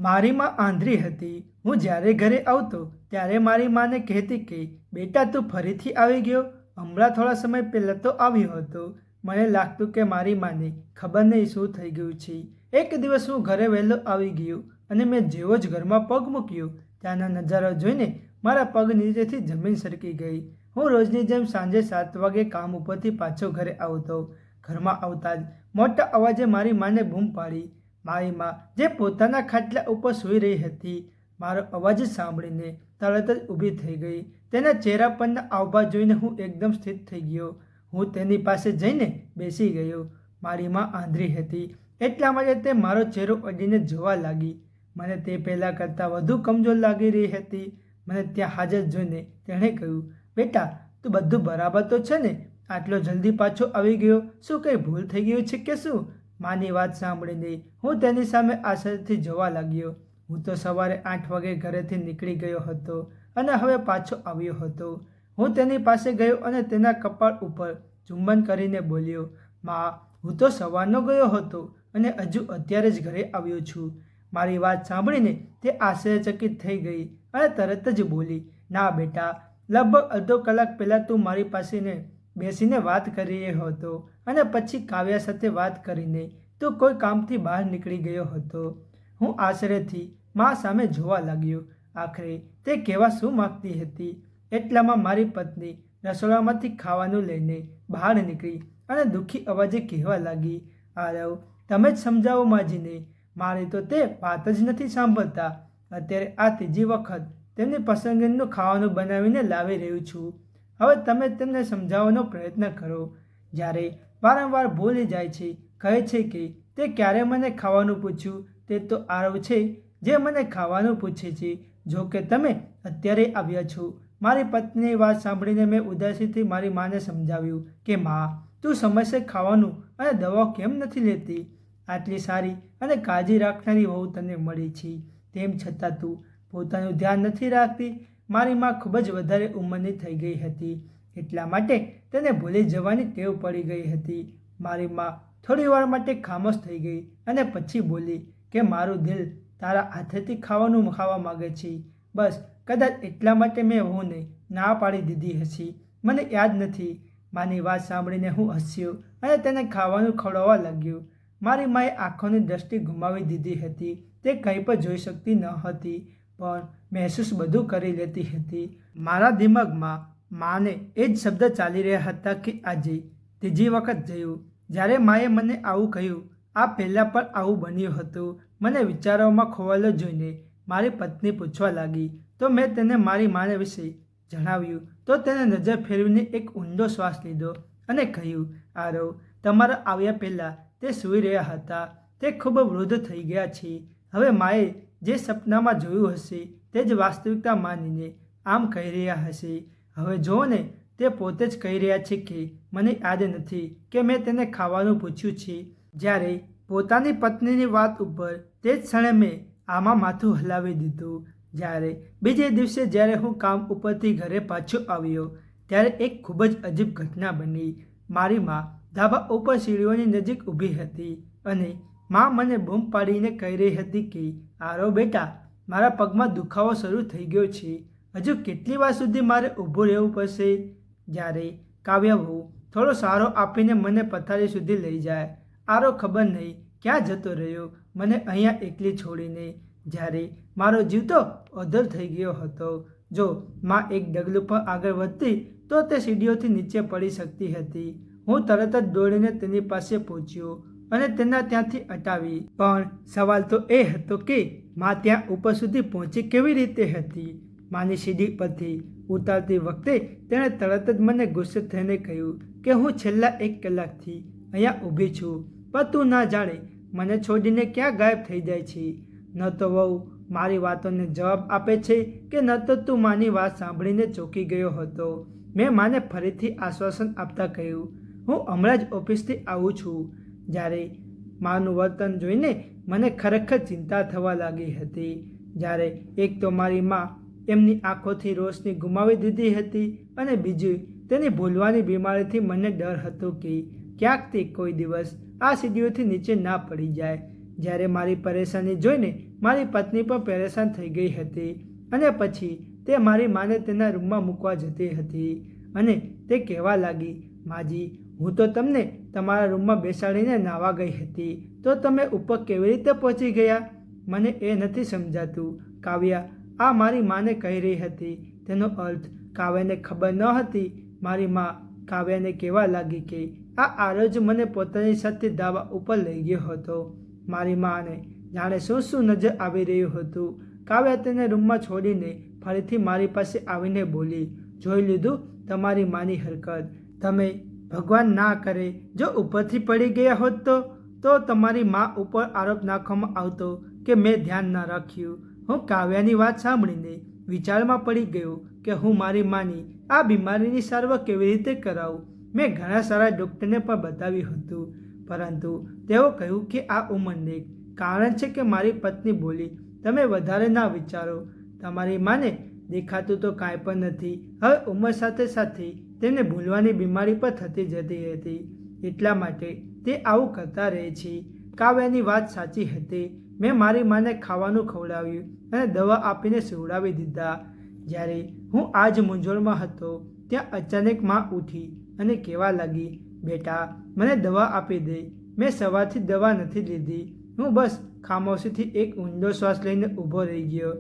મારી માં આંધળી હતી. હું જ્યારે ઘરે આવતો ત્યારે મારી માને કહેતી કે બેટા તું ફરીથી આવી ગયો? હમણાં થોડા સમય પહેલાં તો આવ્યો હતો. મને લાગતું કે મારી માને ખબર નહીં શું થઈ ગયું છે. એક દિવસ હું ઘરે વહેલો આવી ગયો અને મેં જેવો જ ઘરમાં પગ મૂક્યો ત્યાંના નજારો જોઈને મારા પગ નીચેથી જમીન સરકી ગઈ. હું રોજની જેમ સાંજે 7 વાગે કામ ઉપરથી પાછો ઘરે આવતો. ઘરમાં આવતા જ મોટા અવાજે મારી માને બૂમ પાડી. મારી માં જે પોતાના ખાટલા ઉપર સૂઈ રહી હતી મારો અવાજ સાંભળીને તરત જ ઊભી થઈ ગઈ. તેના ચહેરા પરના હાવભાવ જોઈને હું એકદમ સ્થિર થઈ ગયો. હું તેની પાસે જઈને બેસી ગયો. મારી માં આંધળી હતી એટલા માટે તે મારો ચહેરો અડીને જોવા લાગી. મને તે પહેલાં કરતાં વધુ કમજોર લાગી રહી હતી. મને ત્યાં હાજર જોઈને તેણે કહ્યું, બેટા તું બધું બરાબર તો છે ને? આટલો જલ્દી પાછો આવી ગયો, શું કંઈ ભૂલ થઈ ગયું છે કે શું? માની વાત સાંભળીને હું તેની સામે આશ્ચર્યથી જોવા લાગ્યો. હું તો સવારે 8 વાગે ઘરેથી નીકળી ગયો હતો અને હવે પાછો આવ્યો હતો. હું તેની પાસે ગયો અને તેના કપાળ ઉપર ચુંબન કરીને બોલ્યો, માં હું તો સવારનો ગયો હતો અને હજુ અત્યારે જ ઘરે આવ્યો છું. મારી વાત સાંભળીને તે આશ્ચર્યચકિત થઈ ગઈ અને તરત જ બોલી, ના બેટા, લગભગ અડધો કલાક પહેલાં તું મારી પાસે બેસીને વાત કરી રહ્યો હતો અને પછી કાવ્યા સાથે વાત કરીને તું કોઈ કામથી બહાર નીકળી ગયો હતો. હું આશ્ચર્યથી મા સામે જોવા લાગ્યો. આખરે તે કહેવા શું માગતી હતી? એટલામાં મારી પત્ની રસોડામાંથી ખાવાનું લઈને બહાર નીકળી અને દુઃખી અવાજે કહેવા લાગી, આરવ તમે જ સમજાવો માજીને, મારી તો તે વાત જ નથી સાંભળતા. અત્યારે આ ત્રીજી વખત તેમની પસંદગીનું ખાવાનું બનાવીને લાવી રહ્યું છું. હવે તમે તેમને સમજાવવાનો પ્રયત્ન કરો. જ્યારે વારંવાર ભૂલી જાય છે, કહે છે કે તે ક્યારે મને ખાવાનું પૂછ્યું. તે તો આરવ છે જે મને ખાવાનું પૂછે છે. જો કે તમે અત્યારે આવ્યા છો. મારી પત્નીની વાત સાંભળીને મેં ઉદાસીથી મારી માને સમજાવ્યું કે માં, તું સમયસર ખાવાનું અને દવાઓ કેમ નથી લેતી? આટલી સારી અને કાળજી રાખનારી વહુ તને મળી છે, તેમ છતાં તું પોતાનું ધ્યાન નથી રાખતી. મારી માં ખૂબ જ વધારે ઉંમરની થઈ ગઈ હતી એટલા માટે તેને ભૂલી જવાની ટેવ પડી ગઈ હતી. મારી માં થોડી વાર માટે ખામોશ થઈ ગઈ અને પછી બોલી કે મારું દિલ તારા હાથેથી ખાવાનું ખાવા માગે છે. બસ કદાચ એટલા માટે મેં વહુને ના પાડી દીધી હશે, મને યાદ નથી. માની વાત સાંભળીને હું હસ્યો અને તેને ખાવાનું ખવડાવવા લાગ્યો. મારી માએ આંખોની દ્રષ્ટિ ગુમાવી દીધી હતી. તે કંઈ પણ જોઈ શકતી ન હતી પણ મહેસૂસ બધું કરી લેતી હતી. મારા દિમાગમાં માને એ જ શબ્દ ચાલી રહ્યા હતા કે આજે ત્રીજી વખત જોયું. જ્યારે માએ મને આવું કહ્યું, આ પહેલાં પણ આવું બન્યું હતું. મને વિચારોમાં ખોવાયેલો જોઈને મારી પત્ની પૂછવા લાગી તો મેં તેને મારી માને વિશે જણાવ્યું. તો તેને નજર ફેરવીને એક ઊંડો શ્વાસ લીધો અને કહ્યું, આરવ તમારા આવ્યા પહેલાં તે સૂઈ રહ્યા હતા. તે ખૂબ વૃદ્ધ થઈ ગયા છે. હવે માએ જે સપનામાં જોયું હશે તે જ વાસ્તવિકતા માનીને આમ કહી રહ્યા હશે. હવે જુઓ ને, તે પોતે જ કહી રહ્યા છે કે મને યાદ નથી કે મેં તેને ખાવાનું પૂછ્યું છે. જ્યારે પોતાની પત્નીની વાત ઉપર તે જ ક્ષણે મેં આમાં માથું હલાવી દીધું. જ્યારે બીજે દિવસે જ્યારે હું કામ ઉપરથી ઘરે પાછો આવ્યો ત્યારે એક ખૂબ જ અજીબ ઘટના બની. મારી માં ધાબા ઉપર સીડીઓની નજીક ઊભી હતી અને માં મને બૂમ પાડીને કહી રહી હતી કે આરવ બેટા, મારા પગમાં દુખાવો શરૂ થઈ ગયો છે. હજુ કેટલી વાર સુધી મારે ઊભું રહેવું પડશે? જ્યારે કાવ્યા વહુ થોડો સહારો આપીને મને પથારી સુધી લઈ જાય. આરવ ખબર નહીં ક્યાં જતો રહ્યો, મને અહીંયા એકલી છોડીને. જ્યારે મારો જીવ તો અધર થઈ ગયો હતો. જો માં એક ડગલું પર આગળ વધતી તો તે સીડીઓથી નીચે પડી શકતી હતી. હું તરત જ દોડીને તેની પાસે પહોંચ્યો અને તેના ત્યાંથી હટાવી. પણ સવાલ તો એ હતો કે માં ત્યાં ઉપર સુધી પહોંચી કેવી રીતે હતી? માની સીડી પરથી ઉતારતી વખતે તેણે તરત જ મને ગુસ્સે થઈને કહ્યું કે હું છેલ્લા 1 કલાકથી અહીંયા ઊભી છું, પણ તું ના જાણે મને છોડીને ક્યાં ગાયબ થઈ જાય છે. ન તો વહુ મારી વાતોને જવાબ આપે છે કે ન તો તું માની વાત સાંભળીને ચોંકી ગયો હતો. મેં માને ફરીથી આશ્વાસન આપતા કહ્યું, હું હમણાં જ ઓફિસથી આવું છું. જ્યારે માનું વર્તન જોઈને મને ખરેખર ચિંતા થવા લાગી હતી. જ્યારે એક તો મારી માં એમની આંખોથી રોશની ગુમાવી દીધી હતી અને બીજું તેની ભૂલવાની બીમારીથી મને ડર હતો કે ક્યાંક તે કોઈ દિવસ આ સીડીઓથી નીચે ના પડી જાય. જ્યારે મારી પરેશાની જોઈને મારી પત્ની પણ પરેશાન થઈ ગઈ હતી અને પછી તે મારી માને તેના રૂમમાં મૂકવા જતી હતી અને તે કહેવા લાગી, માજી, હું તો તમને તમારા રૂમમાં બેસાડીને નાહવા ગઈ હતી, તો તમે ઉપર કેવી રીતે પહોંચી ગયા? મને એ નથી સમજાતું. કાવ્યા આ મારી માને કહી રહી હતી. તેનો અર્થ કાવ્યાને ખબર ન હતી. મારી મા કાવ્યાને કહેવા લાગી કે આ આરોજ મને પોતાની સાથે ધાબા ઉપર લઈ ગયો હતો. મારી માને જાણે શું શું નજર આવી રહ્યું હતું. કાવ્યા તેને રૂમમાં છોડીને ફરીથી મારી પાસે આવીને બોલી, જોઈ લીધું તમારી માની હરકત. તમે ભગવાન ના કરે જો ઉપરથી પડી ગયા હોત તો તમારી મા ઉપર આરોપ નાખવામાં આવતો કે મેં ધ્યાન ના રાખ્યું. હું કાવ્યાની વાત સાંભળીને વિચારમાં પડી ગયો કે હું મારી માની આ બીમારીની સારવાર કેવી રીતે કરાવું. મેં ઘણા સારા ડૉક્ટરને પણ બતાવ્યું હતું, પરંતુ તેઓ કહ્યું કે આ ઉંમરને કારણ છે કે મારી પત્ની બોલી, તમે વધારે ના વિચારો. તમારી માને દેખાતું તો કાંઈ પણ નથી. હવે ઉંમર સાથે સાથે તેને ભૂલવાની બીમારી પણ થતી જતી હતી, એટલા માટે તે આવું કરતા રહે છે. કાવ્યાની વાત સાચી હતી. મેં મારી માને ખાવાનું ખવડાવ્યું અને દવા આપીને સુવડાવી દીધા. જ્યારે હું આ જ મૂંઝવણમાં હતો ત્યાં અચાનક માં ઉઠી અને કહેવા લાગી, બેટા મને દવા આપી દે. મેં સવારથી દવા નથી લીધી. હું બસ ખામોશીથી એક ઊંડો શ્વાસ લઈને ઊભો રહી ગયો.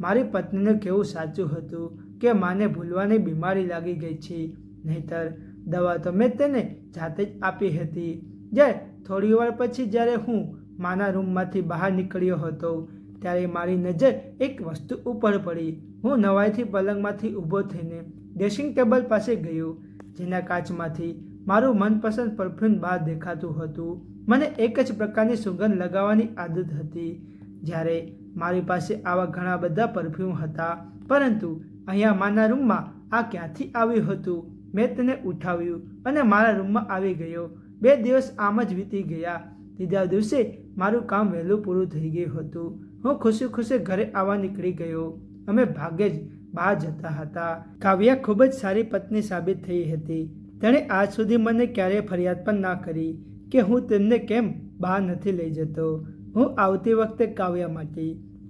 મારી પત્નીનું કહેવું સાચું હતું કે માને ભૂલવાની બીમારી લાગી ગઈ છે, નહીંતર દવા તો મેં તેને જાતે જ આપી હતી. જ્યારે થોડી વાર પછી જ્યારે હું માના રૂમમાંથી બહાર નીકળ્યો હતો ત્યારે મારી નજર એક વસ્તુ ઉપર પડી. હું નવાઈથી પલંગમાંથી ઊભો થઈને ડ્રેસિંગ ટેબલ પાસે ગયો, જેના કાચમાંથી મારું મનપસંદ પરફ્યુમ બહાર દેખાતું હતું. મને એક જ પ્રકારની સુગંધ લગાવવાની આદત હતી. જ્યારે મારી પાસે આવા ઘણા બધા પરફ્યુમ હતા, પરંતુ અહીંયા માના રૂમમાં આ ક્યાંથી આવ્યું હતું? મેં તેને ઉઠાવ્યું અને મારા રૂમમાં આવી ગયો. 2 દિવસ આમ જ વીતી ગયા. ત્રીજા દિવસે મારું કામ વહેલું પૂરું થઈ ગયું હતું. હું ખુશી ખુશી ઘરે આવવા નીકળી ગયો. અમે ભાગે જ બહાર જતા હતા. કાવ્યા ખૂબ જ સારી પત્ની સાબિત થઈ હતી. તેણે આજ સુધી મને ક્યારેય ફરિયાદ પણ ના કરી કે હું તેમને કેમ બહાર નથી લઈ જતો. હું આવતી વખતે કાવ્યા માટે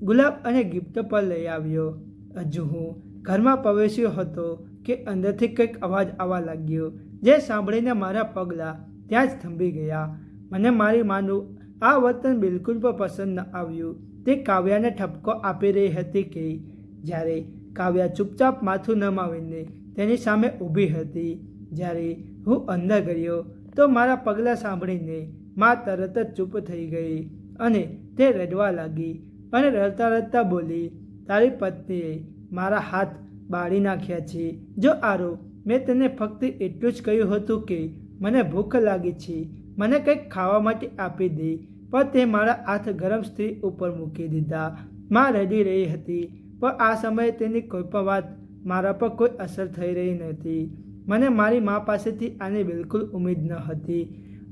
ગુલાબ અને ગિફ્ટ પર લઈ આવ્યો. હજુ હું ઘરમાં પ્રવેશ્યો હતો કે અંદરથી કંઈક અવાજ આવવા લાગ્યો, જે સાંભળીને મારા પગલાં ત્યાં જ થંભી ગયા. મને મારી માનું આ વર્તન બિલકુલ પણ પસંદ ન આવ્યું. તે કાવ્યાને ઠપકો આપી રહી હતી કે જ્યારે કાવ્યા ચૂપચાપ માથું નમાવીને તેની સામે ઊભી હતી. જ્યારે હું અંદર ગયો તો મારા પગલાં સાંભળીને મા તરત જ ચૂપ થઈ ગઈ અને તે રડવા લાગી અને રડતા રડતા બોલી, તારી પત્નીએ મારા હાથ બાળી નાખ્યા છે. જો આરો મેં તેને ફક્ત એટલું જ કહ્યું હતું કે મને ભૂખ લાગી છે, મને કંઈક ખાવા માટે આપી દે, પણ તે મારા હાથ ગરમ સ્ત્રી ઉપર મૂકી દીધા. માં રડી રહી હતી, પણ આ સમયે તેની કોઈ પણ વાત મારા પર કોઈ અસર થઈ રહી નહોતી. મને મારી મા પાસેથી આની બિલકુલ ઉમ્મીદ ન હતી.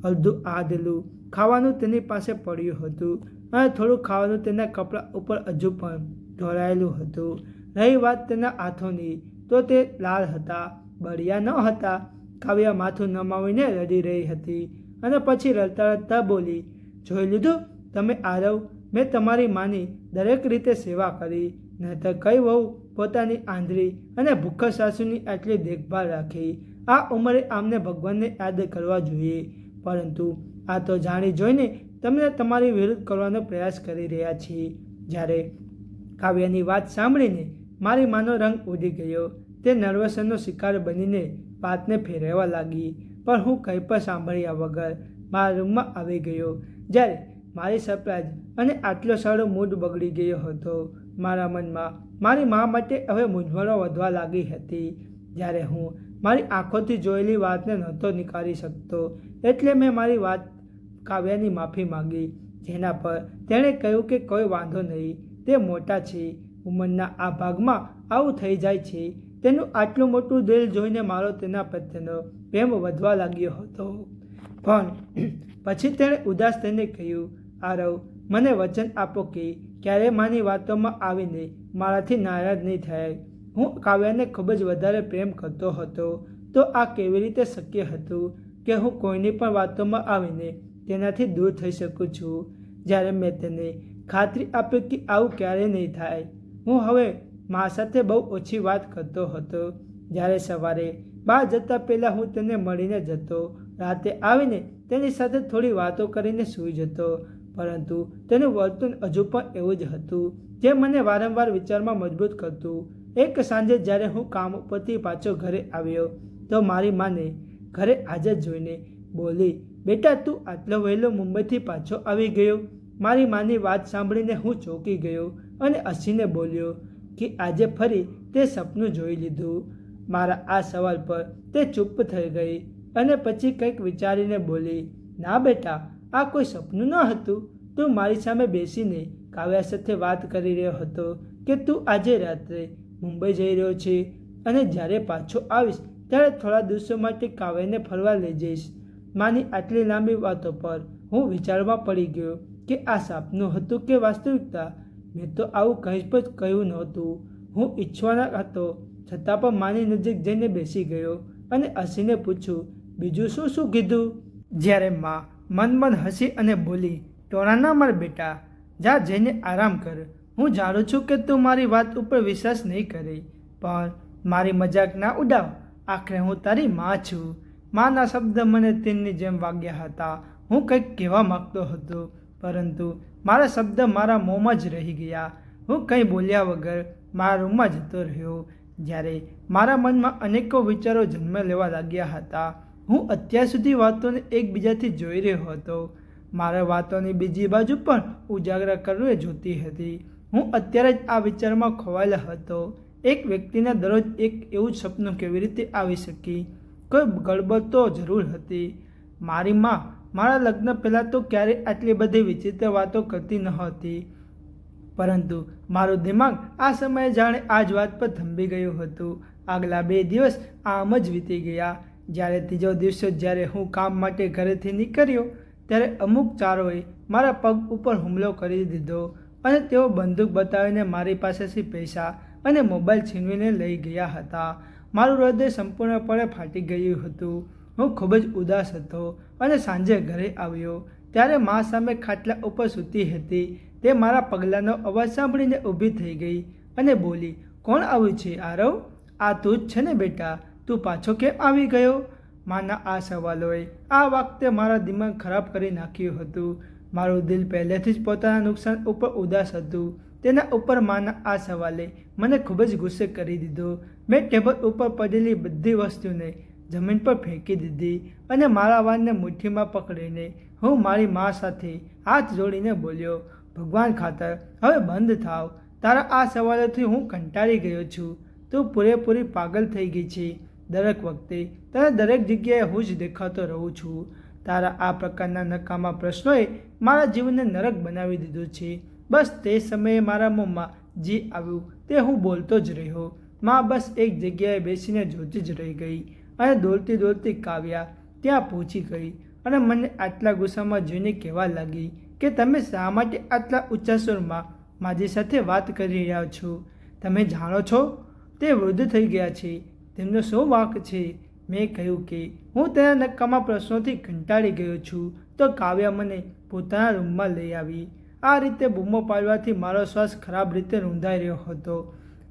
અડધું આધેલું ખાવાનું તેની પાસે પડ્યું હતું અને થોડું ખાવાનું તેના કપડાં ઉપર હજુ પણ ઢોળાયેલું હતું. રહી વાત તેના હાથોની, તો તે લાલ હતા, બળિયા ન હતા. કાવ્યા માથું નમાવીને રડી રહી હતી અને પછી રડતા રડતા બોલી, જોઈ લીધું તમે આરવ, મેં તમારી માની દરેક રીતે સેવા કરી, નહીંતર કઈ વહુ પોતાની આંધળી અને ભૂખા સાસુની આટલી દેખભાળ રાખી. આ ઉંમરે આમને ભગવાનને યાદ કરવા જોઈએ, પરંતુ આ તો જાણી જોઈને તમને તમારી વિરુદ્ધ કરવાનો પ્રયાસ કરી રહ્યા છીએ. જ્યારે કાવ્યાની વાત સાંભળીને મારી માનો રંગ ઉડી ગયો. તે નર્વસનો શિકાર બનીને વાતને ફેરવવા લાગી, પણ હું કંઈ પણ સાંભળ્યા વગર મારા રૂમમાં આવી ગયો. જ્યારે મારી સરપ્રાઈઝ અને આટલો સારો મૂડ બગડી ગયો હતો. મારા મનમાં મારી મા માટે હવે મૂંઝવણો વધવા લાગી હતી. જ્યારે હું મારી આંખોથી જોયેલી વાતને નહોતો નીકાળી શકતો, એટલે મેં મારી વાત કાવ્યાની માફી માંગી, જેના પર તેણે કહ્યું કે કોઈ વાંધો નહીં, તે મોટા છે, ઉંમરના આ ભાગમાં આવું થઈ જાય છે. તેનું આટલું મોટું દિલ જોઈને મારો તેના પ્રત્યેનો પ્રેમ વધવા લાગ્યો હતો. પણ પછી તેણે ઉદાસ થઈને કહ્યું, આરવ, મને વચન આપો કે ક્યારેય માની વાતોમાં આવીને મારાથી નારાજ નહીં થાય. હું કાવ્યાને ખૂબ જ વધારે પ્રેમ કરતો હતો, તો આ કેવી રીતે શક્ય હતું કે હું કોઈની પણ વાતોમાં આવીને તેનાથી દૂર થઈ શકું છું. જ્યારે મેં તેને ખાતરી આપી કે આવું ક્યારેય નહીં થાય. હું હવે મા સાથે બહુ ઓછી વાત કરતો હતો. જ્યારે સવારે બહાર જતાં પહેલાં હું તેને મળીને જતો. રાતે આવીને તેની સાથે થોડી વાતો કરીને સૂઈ જતો. પરંતુ તેનું વર્તન હજુ પણ એવું જ હતું, જે મને વારંવાર વિચારમાં મજબૂત કરતું. એક સાંજે જ્યારે હું કામ ઉપરથી પાછો ઘરે આવ્યો તો મારી માને ઘરે હાજર જોઈને બોલી, બેટા તું આટલો વહેલો મુંબઈથી પાછો આવી ગયો? મારી માની વાત સાંભળીને હું ચોંકી ગયો અને હસીને બોલ્યો કે આજે ફરી તે સપનું જોઈ લીધું. મારા આ સવાલ પર તે ચૂપ થઈ ગઈ અને પછી કંઈક વિચારીને બોલી, ના બેટા, આ કોઈ સપનું ન હતું. તું મારી સામે બેસીને કાવ્યા સાથે વાત કરી રહ્યો હતો કે તું આજે રાત્રે મુંબઈ જઈ રહ્યો છે અને જ્યારે પાછો આવીશ ત્યારે થોડા દિવસો માટે કાવ્યાને ફરવા લઈ જઈશ. માની આટલી લાંબી વાતો પર હું વિચારમાં પડી ગયો કે આ સપનું હતું કે વાસ્તવિકતા. મેં તો આવું કંઈ જ કહ્યું નહોતું. હું ઈચ્છવાના હતો છતાં પણ માની નજીક જઈને બેસી ગયો અને હસીને પૂછ્યું, બીજું શું શું કીધું? જ્યારે મા મન હસી અને બોલી, ટોણા ના માર બેટા, જા જઈને આરામ કર. હું જાણું છું કે તું મારી વાત ઉપર વિશ્વાસ નહીં કરે, પણ મારી મજાક ના ઉડાવ. આખરે હું તારી માં છું. માના શબ્દ મને તીરની જેમ વાગ્યા હતા. હું કંઈક કહેવા માગતો હતો, પરંતુ મારા શબ્દ મારા મોંમાં જ રહી ગયા. હું કંઈ બોલ્યા વગર મારા રૂમમાં જતો રહ્યો. જ્યારે મારા મનમાં અનેકો વિચારો જન્મ લેવા લાગ્યા હતા. હું અત્યાર સુધી વાતોને એકબીજાથી જોઈ રહ્યો હતો. મારા વાતોની બીજી બાજુ પણ ઉજાગરા કરવી જોતી હતી. હું અત્યારે જ આ વિચારમાં ખોવાયેલો હતો. એક વ્યક્તિને દરરોજ એક એવું જ સપનું કેવી રીતે આવી શકી? કોઈ ગડબડ તો જરૂર હતી. મારી માં મારા લગ્ન પહેલાં તો ક્યારેય આટલી બધી વિચિત્ર વાતો કરતી ન હતી, પરંતુ મારું દિમાગ આ સમયે જાણે આ જ વાત પર થંભી ગયું હતું. આગલા 2 દિવસ આમ જ વીતી ગયા. જ્યારે ત્રીજો દિવસ જ્યારે હું કામ માટે ઘરેથી નીકળ્યો ત્યારે અમુક ચારોએ મારા પગ ઉપર હુમલો કરી દીધો અને તેઓ બંદૂક બતાવીને મારી પાસેથી પૈસા અને મોબાઈલ છીનવીને લઈ ગયા હતા. મારું હૃદય સંપૂર્ણપણે ફાટી ગયું હતું. હું ખૂબ જ ઉદાસ હતો અને સાંજે ઘરે આવ્યો ત્યારે મા સામે ખાટલા ઉપર સૂતી હતી. તે મારા પગલાંનો અવાજ સાંભળીને ઊભી થઈ ગઈ અને બોલી, કોણ આવ્યું છે આરવ? આ તું જ છે ને બેટા? તું પાછો કેમ આવી ગયો? માના આ સવાલોએ આ વખતે મારા દિમાગ ખરાબ કરી નાખ્યું હતું. મારું દિલ પહેલેથી જ પોતાના નુકસાન ઉપર ઉદાસ હતું. તેના ઉપર માના આ સવાલે મને ખૂબ જ ગુસ્સે કરી દીધો. મેં ટેબલ ઉપર પડેલી બધી વસ્તુને જમીન પર ફેંકી દીધી અને મારા વાળને મુઠ્ઠીમાં પકડીને હું મારી મા સાથે હાથ જોડીને બોલ્યો, ભગવાન ખાતર હવે બંધ થાવ. તારા આ સવાલોથી હું કંટાળી ગયો છું. તું પૂરેપૂરી પાગલ થઈ ગઈ છે. દરેક વખતે તને દરેક જગ્યાએ હું જ દેખાતો રહું છું. તારા આ પ્રકારના નકામા પ્રશ્નોએ મારા જીવનને નરક બનાવી દીધું છે. બસ તે સમયે મારા મોંમાં જે આવ્યું તે હું બોલતો જ રહ્યો. માં બસ એક જગ્યાએ બેસીને જોતી જ રહી ગઈ અને દોડતી દોડતી કાવ્યા ત્યાં પહોંચી ગઈ અને મને આટલા ગુસ્સામાં જોઈને કહેવા લાગી કે તમે શા માટે આટલા ઊંચા સ્વરમાં મારી સાથે વાત કરી રહ્યા છો? તમે જાણો છો તે વૃદ્ધ થઈ ગયા છે, તેમનો શું વાંક છે? મેં કહ્યું કે હું તેના નકામા પ્રશ્નોથી કંટાળી ગયો છું. તો કાવ્યા મને પોતાના રૂમમાં લઈ આવી. આ રીતે બૂમો પાડવાથી મારો શ્વાસ ખરાબ રીતે રૂંધાઈ રહ્યો હતો.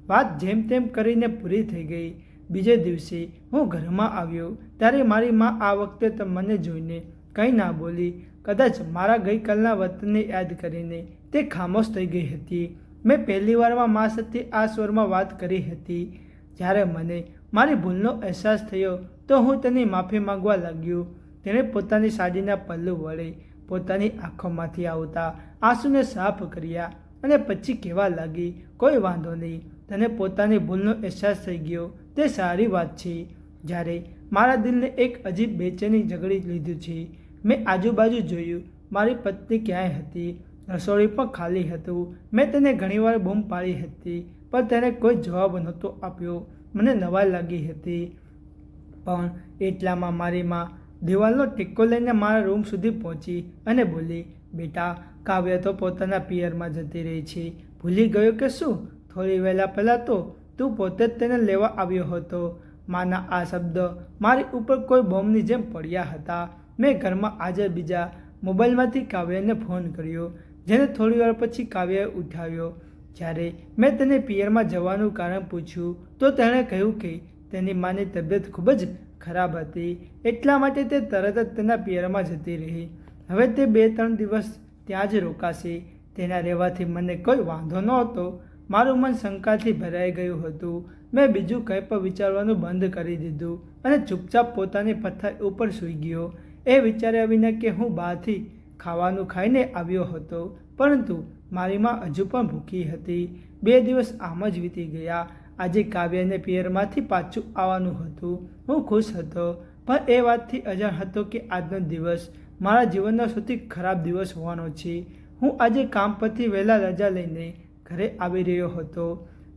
વાત જેમ તેમ કરીને પૂરી થઈ ગઈ. બીજે દિવસે હું ઘરમાં આવ્યો ત્યારે મારી માં આ વખતે મને જોઈને કંઈ ના બોલી. કદાચ મારા ગઈકાલના વર્તનને યાદ કરીને તે ખામોશ થઈ ગઈ હતી. મેં પહેલીવારમાં મા સાથે આ સ્વરમાં વાત કરી હતી. જ્યારે મને મારી ભૂલનો અહેસાસ થયો તો હું તેની માફી માંગવા લાગ્યો. તેણે પોતાની સાડીના પલ્લુ વડે પોતાની આંખોમાંથી આવતા આંસુને સાફ કર્યા અને પછી કહેવા લાગી, કોઈ વાંધો નહીં, તને પોતાની ભૂલનો અહેસાસ થઈ ગયો તે સારી વાત છે. જ્યારે મારા દિલને એક અજીબ બેચેની ઝઘડી લીધું છે. મેં આજુબાજુ જોયું, મારી પત્ની ક્યાંય હતી? રસોડું પણ ખાલી હતું. મેં તેને ઘણીવાર બૂમ પાડી હતી, પણ તેણે કોઈ જવાબ નહોતો આપ્યો. મને નવાઈ લાગી હતી, પણ એટલામાં મારી માં દિવાલનો ટેકો લઈને મારા રૂમ સુધી પહોંચી અને બોલી, બેટા, કાવ્ય તો પોતાના પિયરમાં જતી રહી છે. ભૂલી ગયો કે શું? થોડી વહેલા પહેલાં તો તું પોતે જ તેને લેવા આવ્યો હતો. માના આ શબ્દ મારી ઉપર કોઈ બોમ્બની જેમ પડ્યા હતા. મેં ઘરમાં હાજર બીજા મોબાઈલમાંથી કાવ્યને ફોન કર્યો. જેને થોડી વાર પછી કાવ્યાએ ઉઠાવ્યો. જ્યારે મેં તેને પિયરમાં જવાનું કારણ પૂછ્યું તો તેણે કહ્યું કે તેની માની તબિયત ખૂબ જ ખરાબ હતી, એટલા માટે તે તરત જ તેના પિયરમાં જતી રહી. હવે તે 2-3 દિવસ ત્યાં જ રોકાશે. તેના રહેવાથી મને કોઈ વાંધો નહોતો. મારું મન શંકાથી ભરાઈ ગયું હતું. મેં બીજું કંઈ પણ વિચારવાનું બંધ કરી દીધું અને ચૂપચાપ પોતાની પથારી ઉપર સૂઈ ગયો, એ વિચાર્યા વિના કે હું બહારથી ખાવાનું ખાઈને આવ્યો હતો, પરંતુ મારી માં હજુ પણ ભૂખી હતી. 2 દિવસ આમ જ વીતી ગયા. આજે કાવ્યાને પિયરમાંથી પાછું આવવાનું હતું. હું ખુશ હતો, પણ એ વાતથી અજાણ હતો કે આજનો દિવસ મારા જીવનનો સૌથી ખરાબ દિવસ હોવાનો છે. હું આજે કામ પરથી વહેલા રજા લઈને ઘરે આવી રહ્યો હતો.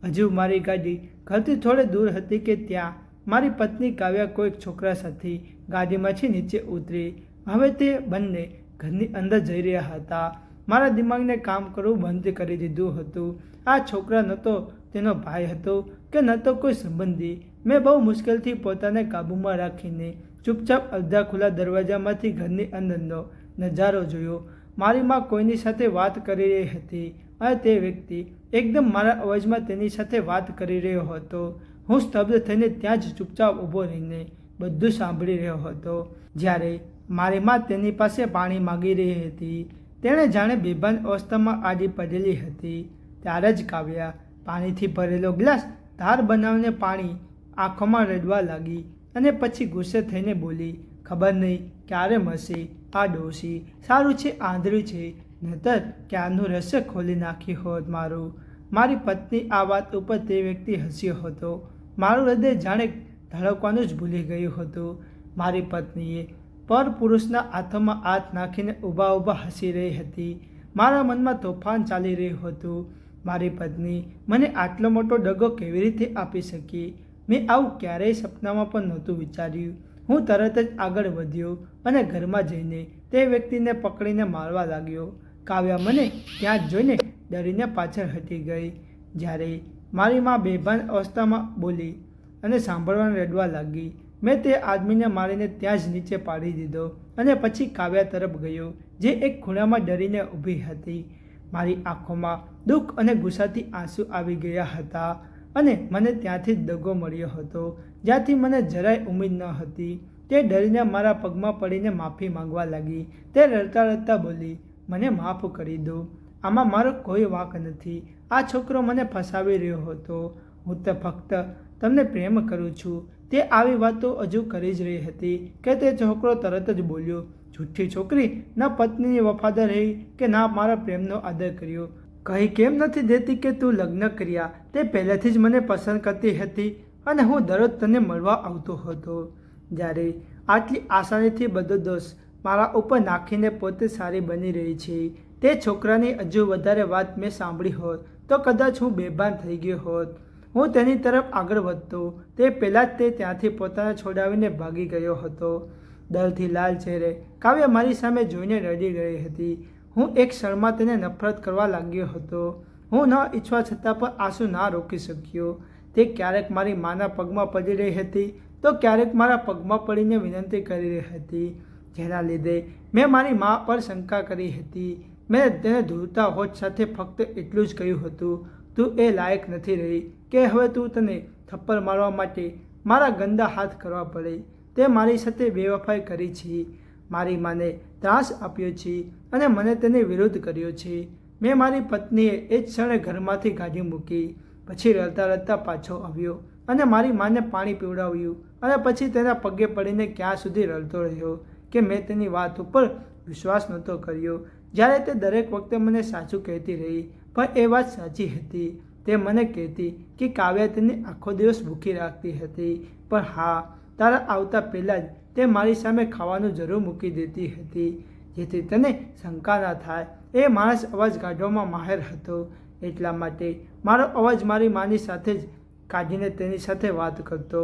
હજુ મારી ગાડી ઘરથી થોડે દૂર હતી કે ત્યાં મારી પત્ની કાવ્યા કોઈક છોકરા સાથે ગાડીમાંથી નીચે ઉતરી. હવે તે બંને ઘરની અંદર જઈ રહ્યા હતા. મારા દિમાગને કામ કરવું બંધ કરી દીધું હતું. આ છોકરા ન તો તેનો ભાઈ હતો કે ન તો કોઈ સંબંધી. મેં બહુ મુશ્કેલથી પોતાને કાબૂમાં રાખીને ચૂપચાપ અડધા ખુલ્લા દરવાજામાંથી ઘરની અંદરનો નજારો જોયો. મારી માં કોઈની સાથે વાત કરી રહી હતી અને તે વ્યક્તિ એકદમ મારા અવાજમાં તેની સાથે વાત કરી રહ્યો હતો. હું સ્તબ્ધ થઈને ત્યાં જ ચૂપચાપ ઊભો રહીને બધું સાંભળી રહ્યો હતો. જ્યારે મારી માં તેની પાસે પાણી માગી રહી હતી, તેણે જાણે બેભાન અવસ્થામાં આડી પડેલી હતી. ત્યારે જ કાવ્યા પાણીથી ભરેલો ગ્લાસ ધાર બનાવીને પાણી આંખોમાં રડવા લાગી અને પછી ગુસ્સે થઈને બોલી, ખબર નહીં ક્યારે મળશે આ ડોશી. સારું છે આંધળી છે, નહીતર ક્યારનું રહસ્ય ખોલી નાખ્યું હોત મારું. મારી પત્ની આ વાત ઉપર તે વ્યક્તિ હસ્યો હતો. મારું હૃદય જાણે ધડકવાનું જ ભૂલી ગયું હતું. મારી પત્નીએ પર પુરુષના હાથોમાં હાથ નાખીને ઊભા ઊભા હસી રહી હતી. મારા મનમાં તોફાન ચાલી રહ્યું હતું. મારી પત્ની મને આટલો મોટો દગો કેવી રીતે આપી શકી? મેં આવું ક્યારેય સપનામાં પણ નહોતું વિચાર્યું. હું તરત જ આગળ વધ્યો અને ઘરમાં જઈને તે વ્યક્તિને પકડીને મારવા લાગ્યો. કાવ્યા મને ત્યાં જ જોઈને ડરીને પાછળ હટી ગઈ. જ્યારે મારી માં બેભાન અવસ્થામાં બોલી અને સાંભળવાને રડવા લાગી, મેં તે આદમીને મારીને ત્યાં જ નીચે પાડી દીધો અને પછી કાવ્યા તરફ ગયો, જે એક ખૂણામાં ડરીને ઊભી હતી. મારી આંખોમાં દુઃખ અને ગુસ્સાથી આંસુ આવી ગયા હતા અને મને ત્યાંથી જ દગો મળ્યો હતો, જ્યાંથી મને જરાય ઉમ્મીદ ન હતી. તે ડરીને મારા પગમાં પડીને માફી માંગવા લાગી. તે રડતા રડતા બોલી, મને માફ કરી દો, આમાં મારો કોઈ વાંક નથી. આ છોકરો મને ફસાવી રહ્યો હતો. હું તો ફક્ત તમને પ્રેમ કરું છું. તે આવી વાતો હજુ કરી જ રહી હતી કે તે છોકરો તરત જ બોલ્યો, જૂઠી છોકરી, ન પત્નીની વફાદાર રહી કે ના મારા પ્રેમનો આદર કર્યો. કહી કેમ નથી દેતી કે તું લગ્ન કર્યા તે પહેલેથી જ મને પસંદ કરતી હતી અને હું દરરોજ તને મળવા આવતો હતો. જ્યારે આટલી આસાનીથી બધો દોષ મારા ઉપર નાખીને પોતે સારી બની રહી છે. તે છોકરાની હજુ વધારે વાત મેં સાંભળી હોત તો કદાચ હું બેભાન થઈ ગયો હોત. હું તેની તરફ આગળ વધતો તે પહેલાં જ તે ત્યાંથી પોતાને છોડાવીને ભાગી ગયો હતો. ડરથી લાલ ચહેરે કાવ્યા મારી સામે જોઈને રડી ગઈ હતી. હું એક ક્ષણમાં તેને નફરત કરવા લાગ્યો હતો. હું ન ઈચ્છવા છતાં પણ આંસુ ના રોકી શક્યો. તે ક્યારેક મારી માના પગમાં પડી રહી હતી તો ક્યારેક મારા પગમાં પડીને વિનંતી કરી રહી હતી, જેના લીધે મેં મારી મા પર શંકા કરી હતી. મેં તેને ધૂળતા હોઠ સાથે ફક્ત એટલું જ કહ્યું હતું, તું એ લાયક નથી રહી કે હવે તું તને થપ્પડ મારવા માટે મારા ગંદા હાથ કરવા પડે. તે મારી સાથે બેવફાઈ કરી છે, મારી માને ત્રાસ આપ્યો છે અને મને તેની વિરુદ્ધ કર્યો છે. મેં મારી પત્નીએ એ જ ક્ષણે ઘરમાંથી કાઢી મૂકી. પછી રડતા રડતા પાછો આવ્યો અને મારી માને પાણી પીવડાવ્યું અને પછી તેના પગે પડીને ક્યાં સુધી રડતો રહ્યો કે મેં તેની વાત ઉપર વિશ્વાસ નહોતો કર્યો. જ્યારે તે દરેક વખતે મને સાચું કહેતી રહી, પણ એ વાત સાચી હતી. તે મને કહેતી કે કાવ્યા તેને આખો દિવસ ભૂખી રાખતી હતી, પણ હા, તારા આવતા પહેલાં જ તે મારી સામે ખાવાનું જરૂર મૂકી દેતી હતી, જેથી તને શંકા ના થાય. એ માણસ અવાજ કાઢવામાં માહેર હતો, એટલા માટે મારો અવાજ મારી માની સાથે જ કાઢીને તેની સાથે વાત કરતો.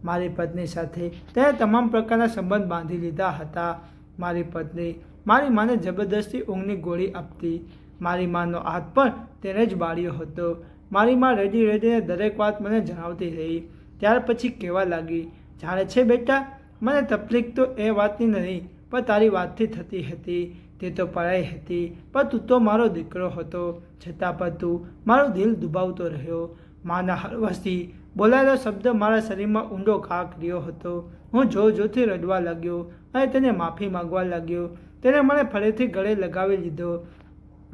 મારી પત્ની સાથે તેણે તમામ પ્રકારના સંબંધ બાંધી લીધા હતા. મારી પત્ની મારી માને જબરદસ્તી ઊંઘની ગોળી આપતી. મારી માનો હાથ પણ તેને જ બાળ્યો હતો. મારી માં રડી રડીને દરેક વાત મને જણાવતી રહી. ત્યાર પછી કહેવા લાગી, જાણે છે બેટા, મને તકલીફ તો એ વાતની નહીં પણ તારી વાતથી થતી હતી તે તો પરાઈ હતી, પણ તું તો મારો દીકરો હતો, છતાં પણ તું મારું દિલ દુભાવતો રહ્યો. માના હળવાશથી બોલાયેલો શબ્દ મારા શરીરમાં ઊંડો ઘા કર્યો હતો. હું જોરથી રડવા લાગ્યો અને તેને માફી માંગવા લાગ્યો. તેને મને ફરીથી ગળે લગાવી લીધો.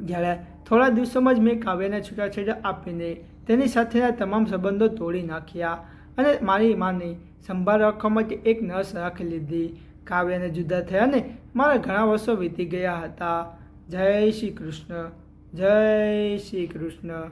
જ્યારે થોડા દિવસોમાં જ મેં કાવ્યને છૂટાછેડા આપીને તેની સાથેના તમામ સંબંધો તોડી નાખ્યા અને મારી માની સંભાળ રાખવા માટે એક નર્સ રાખી લીધી. કાવ્યને જુદા થયાને મારા ઘણા વર્ષો વીતી ગયા હતા. જય શ્રી કૃષ્ણ, જય શ્રી કૃષ્ણ.